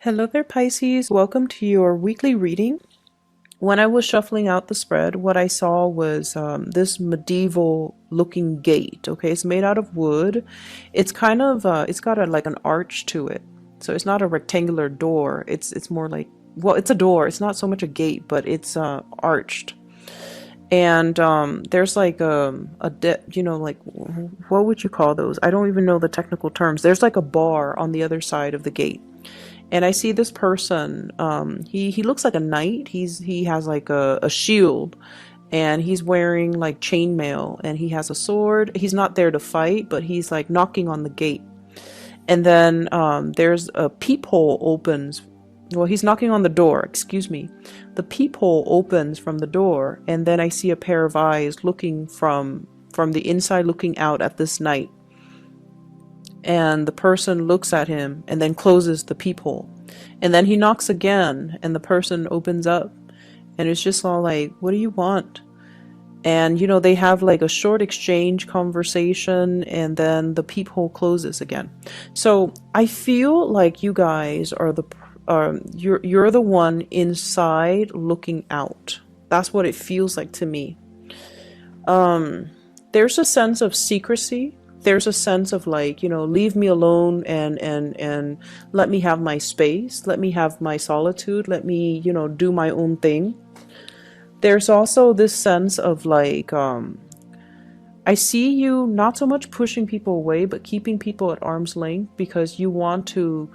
Hello there, Pisces. Welcome to your weekly reading. When I was shuffling out the spread, what I saw was this medieval looking gate. Okay, it's made out of wood. It's kind of it's got like an arch to it. So it's not a rectangular door. It's more like, well, it's a door. It's not so much a gate, but it's arched. And there's like like, what would you call those? I don't even know the technical terms. There's like a bar on the other side of the gate. And I see this person. He looks like a knight. He has like a shield, and he's wearing like chainmail, and he has a sword. He's not there to fight, but he's like knocking on the gate. And then there's a peephole opens. Well, he's knocking on the door. Excuse me. The peephole opens from the door, and then I see a pair of eyes looking from the inside, looking out at this knight. And the person looks at him and then closes the peephole. And then he knocks again, and the person opens up, and it's just all like, what do you want? And they have like a short exchange conversation, and then the peephole closes again. So I feel like you guys are you're the one inside looking out. That's what it feels like to me. There's a sense of secrecy. There's a sense of like, leave me alone, and let me have my space. Let me have my solitude. Let me, do my own thing. There's also this sense of like, I see you not so much pushing people away, but keeping people at arm's length, because you want to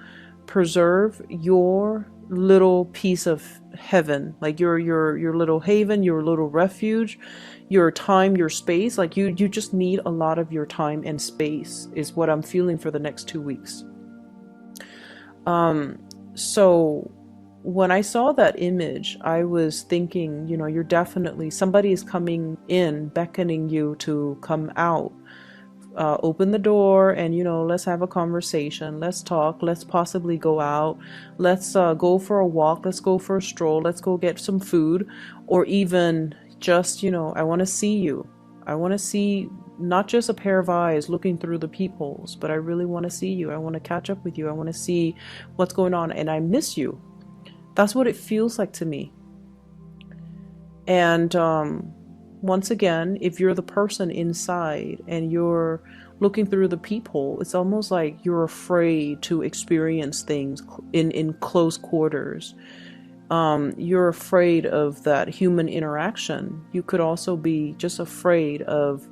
preserve your little piece of heaven, like your little haven, your little refuge, your time, your space. Like you just need a lot of your time and space, is what I'm feeling for the next 2 weeks. So when I saw that image, I was thinking, you're definitely, somebody is coming in, beckoning you to come out. Open the door, and let's have a conversation, let's talk, let's possibly go out, let's go for a walk, let's go for a stroll, let's go get some food, or even just, I want to see you. I want to see not just a pair of eyes looking through the peepholes, but I really want to see you. I want to catch up with you. I want to see what's going on, and I miss you. That's what it feels like to me. And once again, if you're the person inside and you're looking through the peephole, it's almost like you're afraid to experience things in close quarters. You're afraid of that human interaction. You could also be just afraid of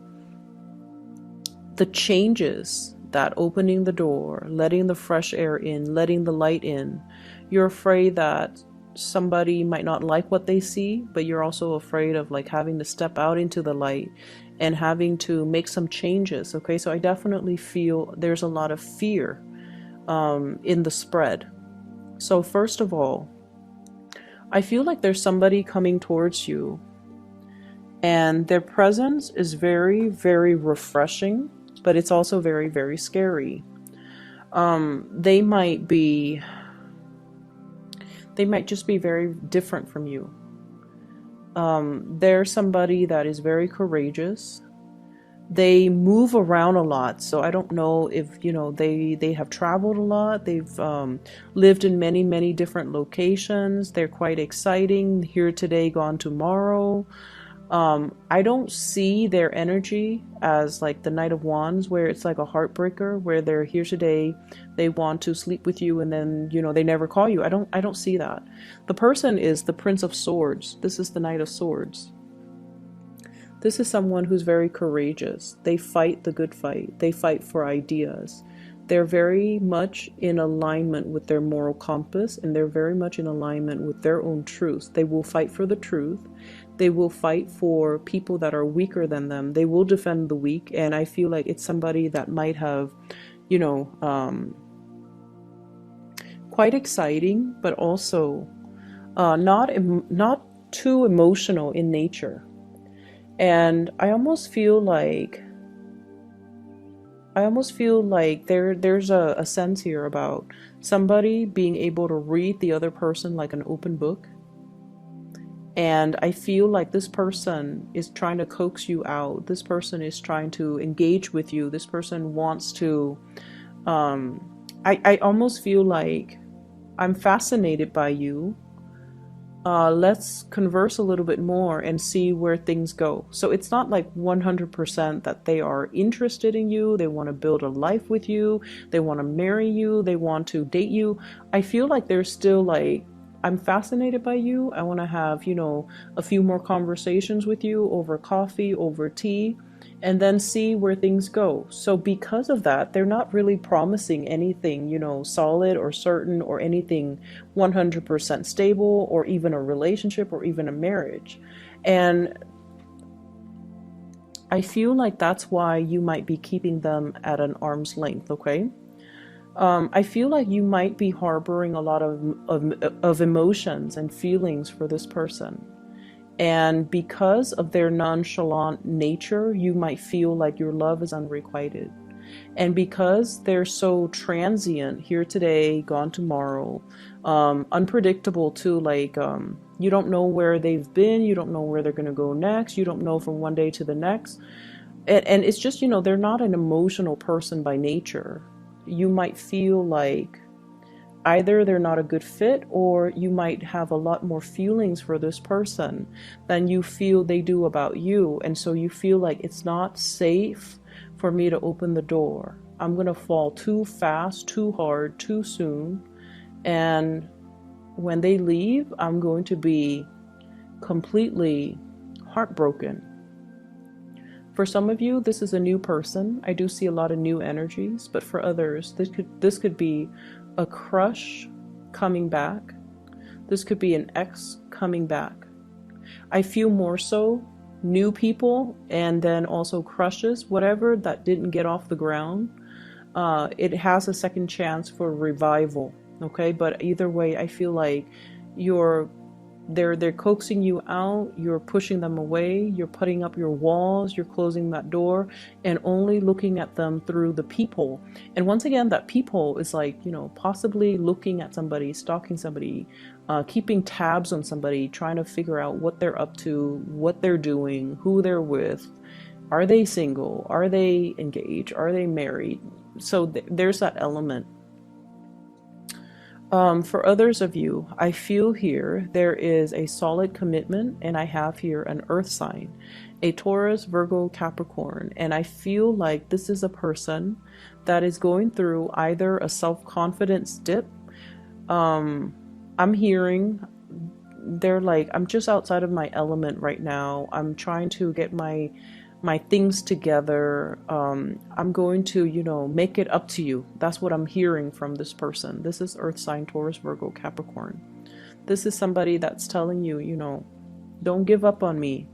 the changes that opening the door, letting the fresh air in, letting the light in. You're afraid that somebody might not like what they see, but you're also afraid of like having to step out into the light and having to make some changes. Okay, so I definitely feel there's a lot of fear in the spread. So first of all, I feel like there's somebody coming towards you, and their presence is very, very refreshing, but it's also very, very scary. They might just be very different from you. They're somebody that is very courageous. They move around a lot, so I don't know if they have traveled a lot. They've lived in many, many different locations. They're quite exciting. Here today, gone tomorrow. I don't see their energy as like the Knight of Wands, where it's like a heartbreaker, where they're here today, they want to sleep with you, and then they never call you. I don't see that. The person is the Prince of Swords. This is the Knight of Swords. This is someone who's very courageous. They fight the good fight. They fight for ideas. They're very much in alignment with their moral compass, and they're very much in alignment with their own truth. They will fight for the truth. They will fight for people that are weaker than them. They will defend the weak. And I feel like it's somebody that might have, quite exciting, but also not too emotional in nature. And I almost feel like there's a sense here about somebody being able to read the other person like an open book. And I feel like this person is trying to coax you out. This person is trying to engage with you. This person wants to, I almost feel like I'm fascinated by you. Let's converse a little bit more and see where things go. So it's not like 100% that they are interested in you, they want to build a life with you, they want to marry you, they want to date you. I feel like they're still like, I'm fascinated by you. I want to have, a few more conversations with you over coffee, over tea, and then see where things go. So because of that, they're not really promising anything, solid or certain or anything 100% stable or even a relationship or even a marriage. And I feel like that's why you might be keeping them at an arm's length, okay? I feel like you might be harboring a lot of emotions and feelings for this person. And because of their nonchalant nature, you might feel like your love is unrequited. And because they're so transient, here today, gone tomorrow, unpredictable too, like you don't know where they've been, you don't know where they're going to go next, you don't know from one day to the next. And it's just, they're not an emotional person by nature. You might feel like either they're not a good fit, or you might have a lot more feelings for this person than you feel they do about you. And so you feel like it's not safe for me to open the door. I'm going to fall too fast, too hard, too soon. And when they leave, I'm going to be completely heartbroken. For some of you, this is a new person. I do see a lot of new energies, but for others, this could be a crush coming back. This could be an ex coming back. I feel more so new people and then also crushes, whatever that didn't get off the ground. It has a second chance for revival. Okay, but either way, I feel like they're coaxing you out, you're pushing them away, you're putting up your walls, you're closing that door and only looking at them through the peephole. And once again, that peephole is like, possibly looking at somebody, stalking somebody, keeping tabs on somebody, trying to figure out what they're up to, what they're doing, who they're with. Are they single? Are they engaged? Are they married? So there's that element. For others of you, I feel here there is a solid commitment, and I have here an earth sign, a Taurus, Virgo, Capricorn, and I feel like this is a person that is going through either a self-confidence dip. I'm hearing they're like, I'm just outside of my element right now. I'm trying to get my things together. I'm going to, make it up to you. That's what I'm hearing from this person. This is earth sign Taurus, Virgo, Capricorn. This is somebody that's telling you, don't give up on me.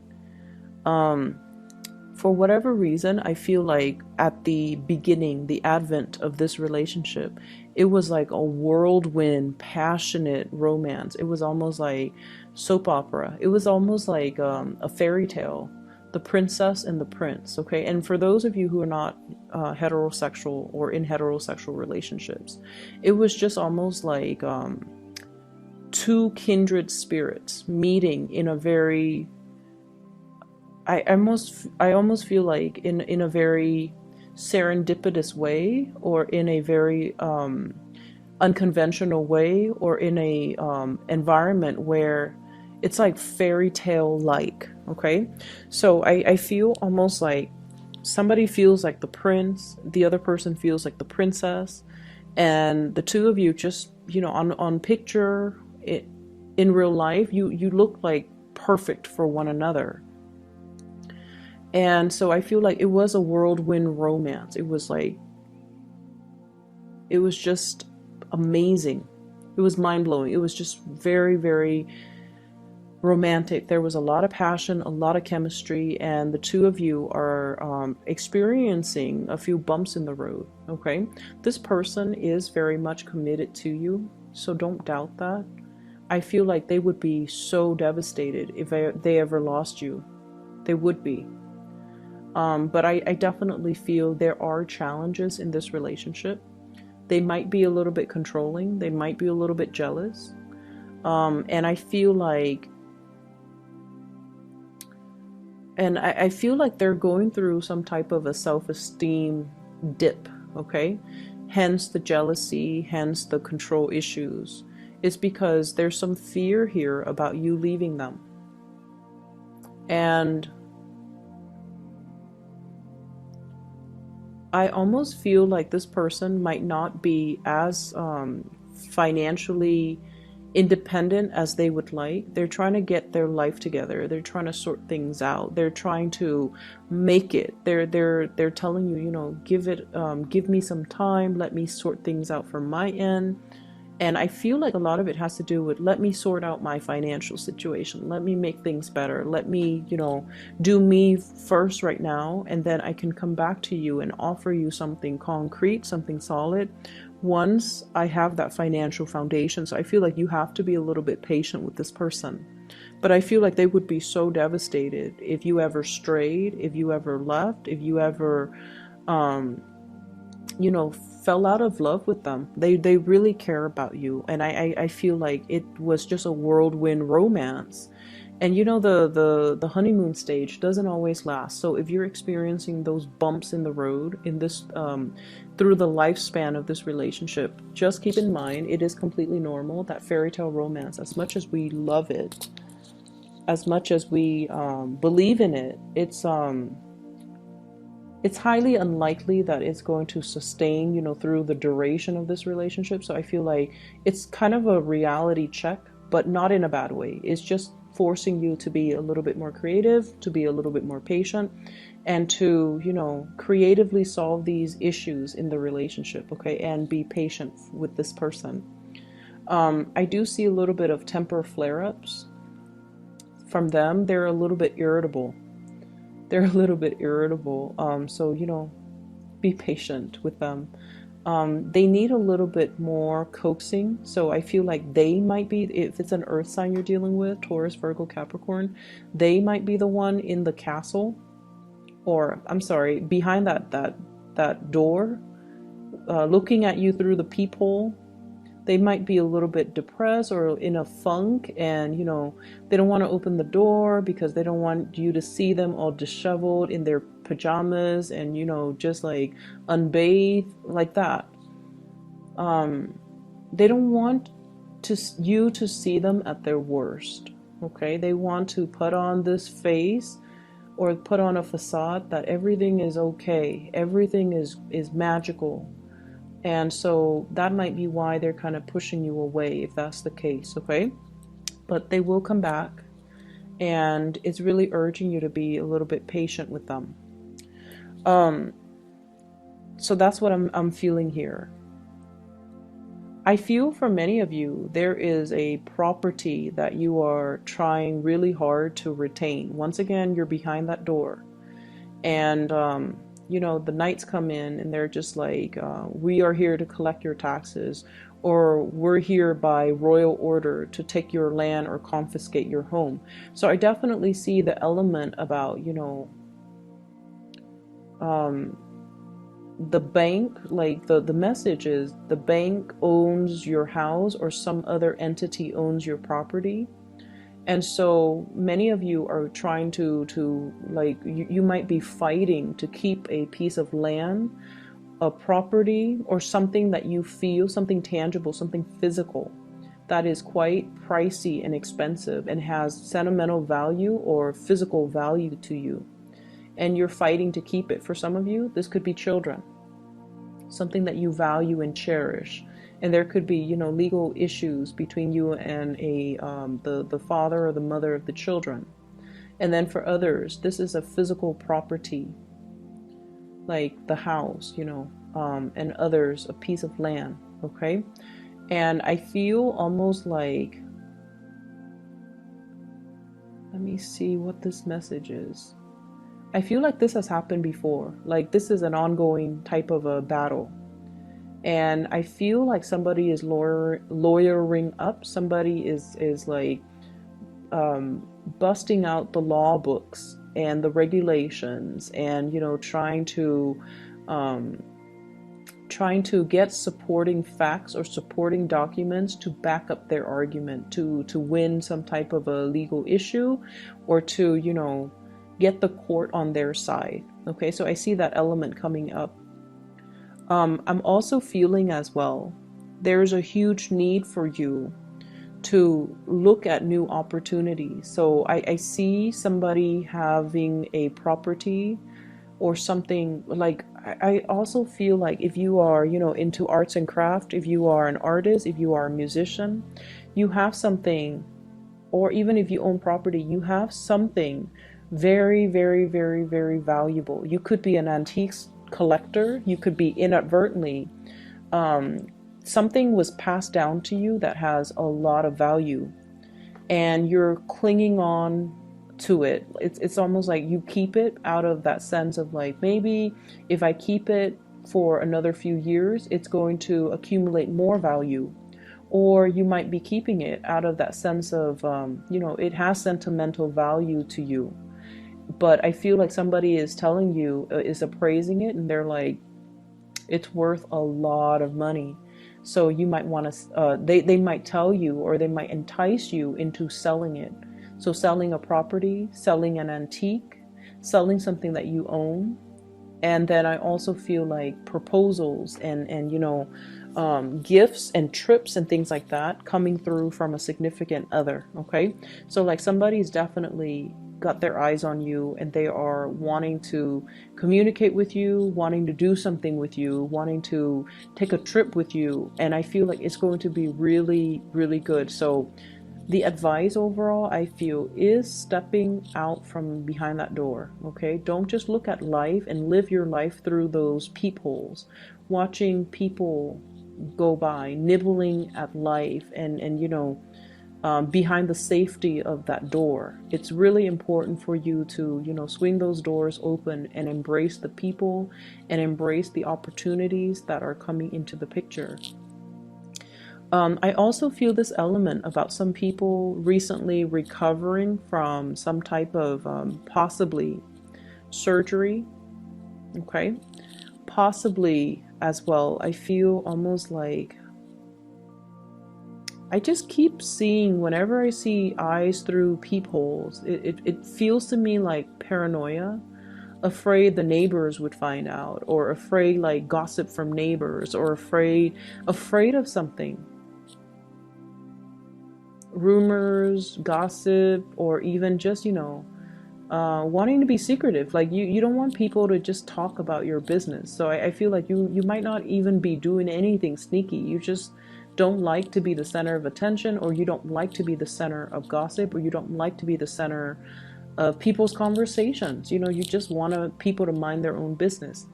For whatever reason, I feel like at the beginning, the advent of this relationship, it was like a whirlwind, passionate romance. It was almost like soap opera. It was almost like a fairy tale. The princess and the prince, okay? And for those of you who are not heterosexual or in heterosexual relationships, it was just almost like two kindred spirits meeting in a very, I almost feel like in a very serendipitous way, or in a very unconventional way, or in a environment where it's like fairy tale like, okay? So I feel almost like somebody feels like the prince, the other person feels like the princess, and the two of you just, on picture, in real life, you look like perfect for one another. And so I feel like it was a whirlwind romance. It was just amazing. It was mind-blowing. It was just very, very romantic. There was a lot of passion, a lot of chemistry, and the two of you are experiencing a few bumps in the road, okay? This person is very much committed to you, so don't doubt that. I feel like they would be so devastated if they ever lost you. They would be. But I definitely feel there are challenges in this relationship. They might be a little bit controlling. They might be a little bit jealous. And I feel like they're going through some type of a self-esteem dip, okay? Hence the jealousy, hence the control issues. It's because there's some fear here about you leaving them. And I almost feel like this person might not be as financially independent as they would like. They're trying to get their life together. They're trying to sort things out. They're trying to make it. They're telling you, you know, give me some time. Let me sort things out from my end. And I feel like a lot of it has to do with, let me sort out my financial situation. Let me make things better. Let me, you know, do me first right now. And then I can come back to you and offer you something concrete, something solid once I have that financial foundation. So I feel like you have to be a little bit patient with this person. But I feel like they would be so devastated if you ever strayed, if you ever left, if you ever, you know, fell out of love with them. They really care about you. And I feel like it was just a whirlwind romance. And you know, the honeymoon stage doesn't always last. So if you're experiencing those bumps in the road in this through the lifespan of this relationship, just keep in mind it is completely normal. That fairy tale romance, as much as we love it, as much as we believe in it, it's highly unlikely that it's going to sustain, you know, through the duration of this relationship. So I feel like it's kind of a reality check, but not in a bad way. It's just forcing you to be a little bit more creative, to be a little bit more patient, and to, you know, creatively solve these issues in the relationship, okay? And be patient with this person. I do see a little bit of temper flare-ups from them. They're a little bit irritable. They're a little bit irritable. So, you know, be patient with them. They need a little bit more coaxing. So I feel like they might be, if it's an earth sign you're dealing with, Taurus, Virgo, Capricorn, they might be the one in the castle, or I'm sorry, behind that door, looking at you through the peephole. They might be a little bit depressed or in a funk, and you know, they don't want to open the door because they don't want you to see them all disheveled in their pajamas and, you know, just like unbathed like that. They don't want you to see them at their worst. Okay, they want to put on this face or put on a facade that everything is okay, everything is magical. And so that might be why they're kind of pushing you away, if that's the case, okay? But they will come back, and it's really urging you to be a little bit patient with them. So that's what I'm feeling here. I feel for many of you, there is a property that you are trying really hard to retain. Once again, you're behind that door. And you know, the knights come in and they're just like, we are here to collect your taxes, or we're here by royal order to take your land or confiscate your home. So I definitely see the element about, you know, the bank, like the message is the bank owns your house or some other entity owns your property. And so many of you are trying to like, you might be fighting to keep a piece of land, a property, or something that you feel, something tangible, something physical that is quite pricey and expensive and has sentimental value or physical value to you. And you're fighting to keep it. For some of you, this could be children, something that you value and cherish. And there could be, you know, legal issues between you and the father or the mother of the children. And then for others, this is a physical property, like the house, you know, and others, a piece of land, okay? And I feel almost like, let me see what this message is. I feel like this has happened before. Like this is an ongoing type of a battle. And I feel like somebody is lawyering up. Somebody is like busting out the law books and the regulations, and you know, trying to get supporting facts or supporting documents to back up their argument, to win some type of a legal issue, or to, you know, get the court on their side. Okay, so I see that element coming up. I'm also feeling as well, there's a huge need for you to look at new opportunities. So I see somebody having a property or something. Like I also feel like if you are, into arts and craft, if you are an artist, if you are a musician, you have something, or even if you own property, you have something very, very, very, very valuable. You could be an antiques collector, you could be inadvertently, um, something was passed down to you that has a lot of value, and you're clinging on to it. It's almost like you keep it out of that sense of like, maybe if I keep it for another few years, it's going to accumulate more value. Or you might be keeping it out of that sense of, it has sentimental value to you. But I feel like somebody is telling you, is appraising it, and they're like, it's worth a lot of money. So you might want to, they might tell you, or they might entice you into selling it. So selling a property, selling an antique, selling something that you own. And then I also feel like proposals and gifts and trips and things like that coming through from a significant other. Okay, so like somebody's definitely got their eyes on you, and they are wanting to communicate with you, wanting to do something with you, wanting to take a trip with you. And I feel like it's going to be really, really good. So the advice overall, I feel, is stepping out from behind that door. Okay, don't just look at life and live your life through those peepholes, watching people go by, nibbling at life, and behind the safety of that door. It's really important for you to, swing those doors open and embrace the people and embrace the opportunities that are coming into the picture. I also feel this element about some people recently recovering from some type of possibly surgery. Okay, possibly as well. I feel almost like I just keep seeing, whenever I see eyes through peepholes, it feels to me like paranoia, afraid the neighbors would find out, or afraid like gossip from neighbors, or afraid of something. Rumors, gossip, or even just, wanting to be secretive. Like you don't want people to just talk about your business. So I feel like you might not even be doing anything sneaky. You just don't like to be the center of attention, or you don't like to be the center of gossip, or you don't like to be the center of people's conversations. You just want people to mind their own business.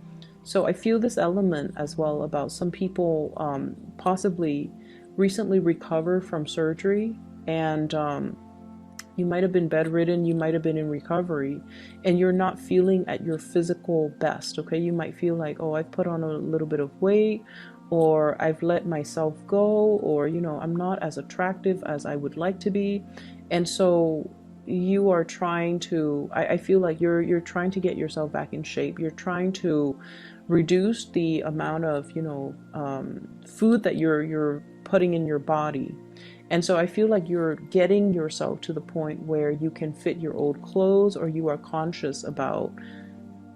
So I feel this element as well about some people possibly recently recover from surgery, and you might have been bedridden, you might have been in recovery, and you're not feeling at your physical best. Okay, you might feel like, oh, I've put on a little bit of weight, or I've let myself go, or I'm not as attractive as I would like to be. And so you are trying to, I feel like you're trying to get yourself back in shape. You're trying to reduce the amount of food that you're putting in your body. And so I feel like you're getting yourself to the point where you can fit your old clothes, or you are conscious about,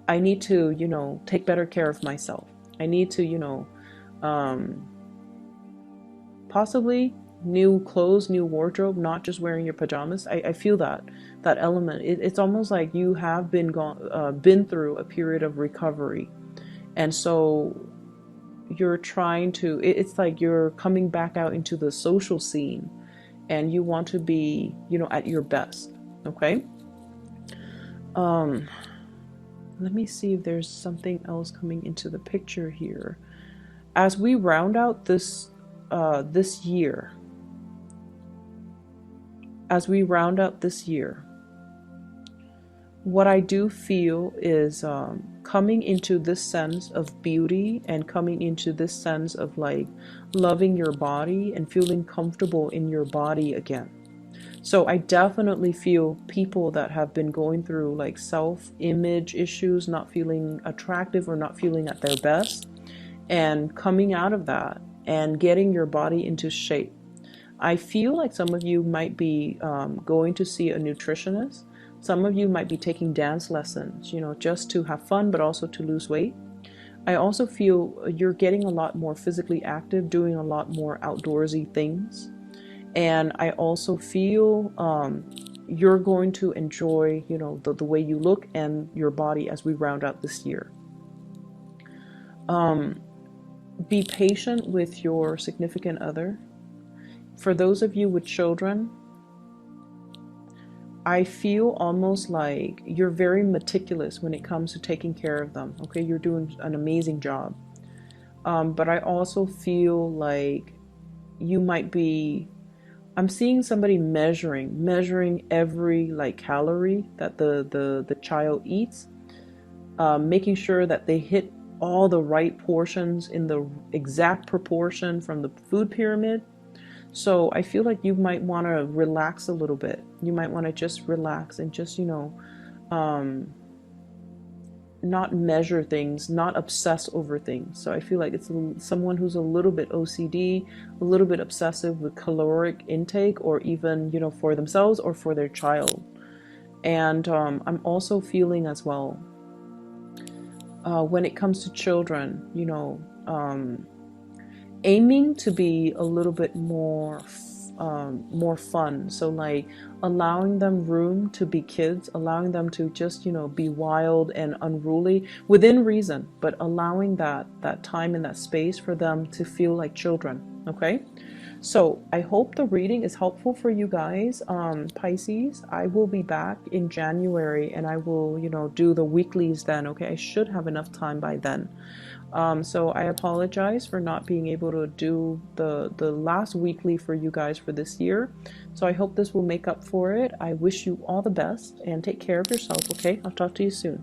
I need to take better care of myself. I need to possibly new clothes, new wardrobe, not just wearing your pajamas. I feel that element. It's almost like you have been through a period of recovery, and so you're trying to, it's like you're coming back out into the social scene, and you want to be, at your best. Okay. Let me see if there's something else coming into the picture here. As we round out this year, what I do feel is coming into this sense of beauty, and coming into this sense of like loving your body and feeling comfortable in your body again. So I definitely feel people that have been going through like self-image issues, not feeling attractive or not feeling at their best, and coming out of that and getting your body into shape. I feel like some of you might be going to see a nutritionist. Some of you might be taking dance lessons, just to have fun, but also to lose weight. I also feel you're getting a lot more physically active, doing a lot more outdoorsy things. And I also feel you're going to enjoy, you know, the way you look and your body as we round out this year. Be patient with your significant other. For those of you with children, I feel almost like you're very meticulous when it comes to taking care of them. Okay, you're doing an amazing job. But I also feel like you might be, I'm seeing somebody measuring every like calorie that the child eats, making sure that they hit all the right portions in the exact proportion from the food pyramid. So I feel like you might want to relax a little bit. You might want to just relax and just, you know, not measure things, not obsess over things. So I feel like it's someone who's a little bit OCD, a little bit obsessive with caloric intake, or even, you know, for themselves or for their child. And I'm also feeling as well, when it comes to children, you know, aiming to be a little bit more fun. So like allowing them room to be kids, allowing them to just, you know, be wild and unruly within reason, but allowing that time and that space for them to feel like children. Okay. So I hope the reading is helpful for you guys. Pisces, I will be back in January and I will, you know, do the weeklies then. Okay. I should have enough time by then. So I apologize for not being able to do the last weekly for you guys for this year. So I hope this will make up for it. I wish you all the best and take care of yourself, okay? I'll talk to you soon.